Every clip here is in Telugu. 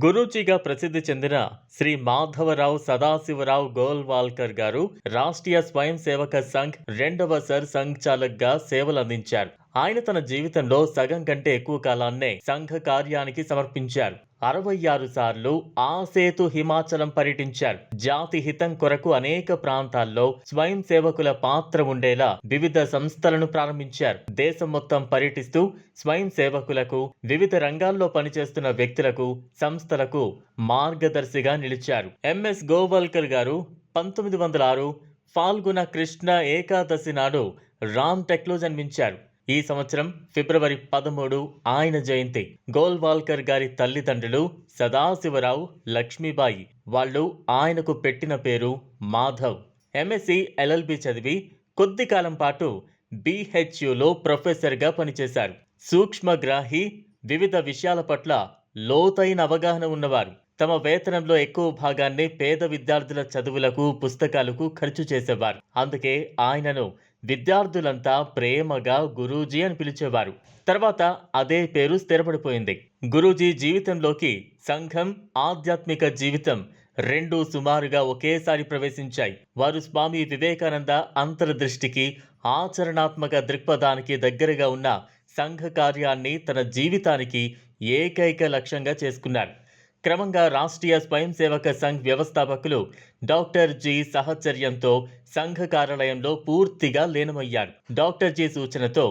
గురూజీగా ప్రసిద్ధి చెందిన శ్రీ మాధవరావు సదాశివరావు గోల్వాల్కర్ గారు రాష్ట్రీయ స్వయం సేవక సంఘ్ రెండవ సర్ సంఘచాలక్గా సేవలందించారు. ఆయన తన జీవితంలో సగం కంటే ఎక్కువ కాలాన్నే సంఘ కార్యానికి సమర్పించారు. 66 సార్లు ఆ సేతు హిమాచలం పర్యటించారు. జాతి హితం కొరకు అనేక ప్రాంతాల్లో స్వయం సేవకుల పాత్ర ఉండేలా వివిధ సంస్థలను ప్రారంభించారు. దేశం మొత్తం పర్యటిస్తూ స్వయం సేవకులకు, వివిధ రంగాల్లో పనిచేస్తున్న వ్యక్తులకు, సంస్థలకు మార్గదర్శిగా నిలిచారు. ఎంఎస్ గోవాల్కర్ గారు 1906 ఫాల్గుణ కృష్ణ ఏకాదశి నాడు రామ్ టెక్లో జన్మించారు. ఈ సంవత్సరం ఫిబ్రవరి 13 ఆయన జయంతి. గోల్వాల్కర్ గారి తల్లిదండ్రులు సదాశివరావు, లక్ష్మీబాయి. వాళ్ళు ఆయనకు పెట్టిన పేరు మాధవ్. ఎంఎస్సి ఎల్ఎల్బి చదివి కొద్ది కాలం పాటు బిహెచ్యులో ప్రొఫెసర్గా పనిచేశారు. సూక్ష్మగ్రాహి, వివిధ విషయాల పట్ల లోతైన అవగాహన ఉన్నవారు. తమ వేతనంలో ఎక్కువ భాగాన్ని పేద విద్యార్థుల చదువులకు, పుస్తకాలకు ఖర్చు చేసేవారు. అందుకే ఆయనను విద్యార్థులంతా ప్రేమగా గురూజీ అని పిలిచేవారు. తర్వాత అదే పేరు స్థిరపడిపోయింది. గురూజీ జీవితంలోకి సంఘం, ఆధ్యాత్మిక జీవితం రెండూ సుమారుగా ఒకేసారి ప్రవేశించాయి. వారు స్వామి వివేకానంద అంతర్దృష్టికి, ఆచరణాత్మక దృక్పథానికి దగ్గరగా ఉన్న సంఘ కార్యాన్ని తన జీవితానికి ఏకైక లక్ష్యంగా చేసుకున్నారు. క్రమంగా రాష్ట్రీయ స్వయం సేవక సంఘ్ వ్యవస్థాపకులు డాక్టర్ జి సహచర్యంతో సంఘ కార్యాలయంలో పూర్తిగా లీనమయ్యారు. డాక్టర్ జి సూచనతో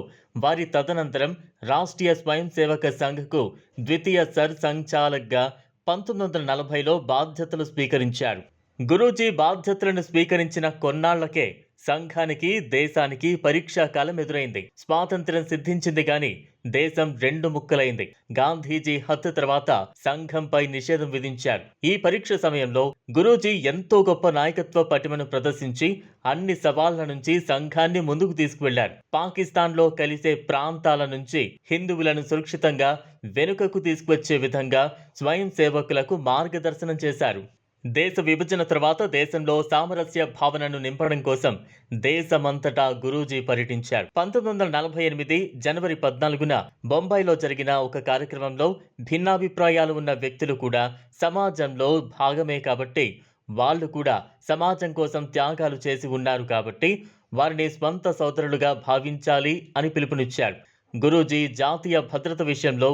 వారి తదనంతరం రాష్ట్రీయ స్వయం సేవక సంఘ్కు ద్వితీయ సర్ సంఘచాలక్గా 1940లో బాధ్యతలు స్వీకరించారు. గురూజీ బాధ్యతలను స్వీకరించిన కొన్నాళ్లకే సంఘానికి, దేశానికి పరీక్షా కాలం ఎదురైంది. స్వాతంత్ర్యం సిద్ధించింది కానీ దేశం రెండు ముక్కలైంది. గాంధీజీ హత్య తర్వాత సంఘంపై నిషేధం విధించారు. ఈ పరీక్ష సమయంలో గురూజీ ఎంతో గొప్ప నాయకత్వ పటిమను ప్రదర్శించి అన్ని సవాళ్ల నుంచి సంఘాన్ని ముందుకు తీసుకువెళ్లారు. పాకిస్తాన్లో కలిసే ప్రాంతాల నుంచి హిందువులను సురక్షితంగా వెనుకకు తీసుకువచ్చే విధంగా స్వయం సేవకులకు మార్గదర్శనం చేశారు. దేశ విభజన తర్వాత దేశంలో సామరస్య భావనను నింపడం కోసం దేశమంతటా గురూజీ పర్యటించారు. 1948 జనవరి 14న బొంబాయిలో జరిగిన ఒక కార్యక్రమంలో భిన్నాభిప్రాయాలు ఉన్న వ్యక్తులు కూడా సమాజంలో భాగమే కాబట్టి, వాళ్ళు కూడా సమాజం కోసం త్యాగాలు చేసి ఉన్నారు కాబట్టి వారిని స్వంత సోదరులుగా భావించాలి అని పిలుపునిచ్చారు. గురూజీ జాతీయ భద్రత విషయంలో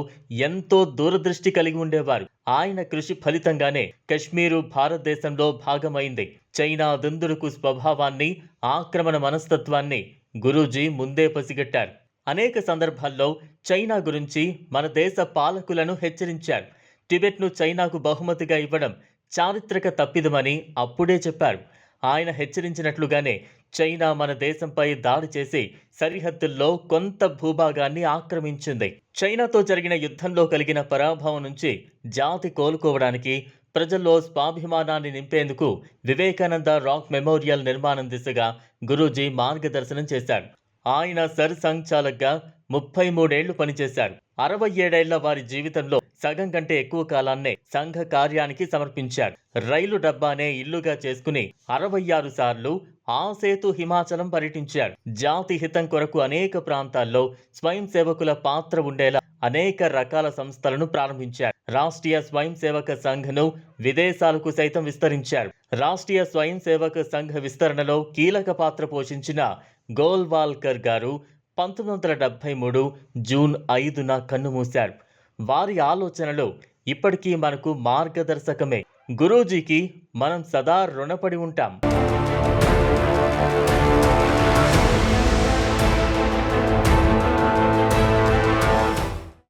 ఎంతో దూరదృష్టి కలిగి ఉండేవారు. ఆయన కృషి ఫలితంగానే కశ్మీరు భారతదేశంలో భాగమైంది. చైనా దుందుడుకు స్వభావాన్ని, ఆక్రమణ మనస్తత్వాన్ని గురూజీ ముందే పసిగట్టారు. అనేక సందర్భాల్లో చైనా గురించి మన దేశ పాలకులను హెచ్చరించారు. టిబెట్ను చైనాకు బహుమతిగా ఇవ్వడం చారిత్రక తప్పిదమని అప్పుడే చెప్పారు. ఆయన హెచ్చరించినట్లుగానే చైనా మన దేశంపై దాడి చేసి సరిహద్దుల్లో కొంత భూభాగాన్ని ఆక్రమించింది. చైనాతో జరిగిన యుద్ధంలో కలిగిన పరాభవం నుంచి జాతి కోలుకోవడానికి, ప్రజల్లో స్వాభిమానాన్ని నింపేందుకు వివేకానంద రాక్ మెమోరియల్ నిర్మాణం దిశగా గురూజీ మార్గదర్శనం చేశారు. ఆయన సర్ సంఘచాలక్గా 33 ఏళ్లు పనిచేశారు. 67 ఏళ్ల వారి జీవితంలో సగం కంటే ఎక్కువ కాలాన్నే సంఘ కార్యానికి సమర్పించారు. రైలు డబ్బానే ఇల్లుగా చేసుకుని 66 సార్లు ఆ సేతు హిమాచలం పర్యటించారు. జాతి హితం కొరకు అనేక ప్రాంతాల్లో స్వయం సేవకుల పాత్ర ఉండేలా అనేక రకాల సంస్థలను ప్రారంభించారు. రాష్ట్రీయ స్వయం సేవక సంఘ్ను విదేశాలకు సైతం విస్తరించారు. రాష్ట్రీయ స్వయం సేవక సంఘ విస్తరణలో కీలక పాత్ర పోషించిన గోల్వాల్కర్ గారు 1973 జూన్ 5న కన్నుమూశారు. వారి ఆలోచనలు ఇప్పటికీ మనకు మార్గదర్శకమే. గురూజీకి మనం సదా రుణపడి ఉంటాం.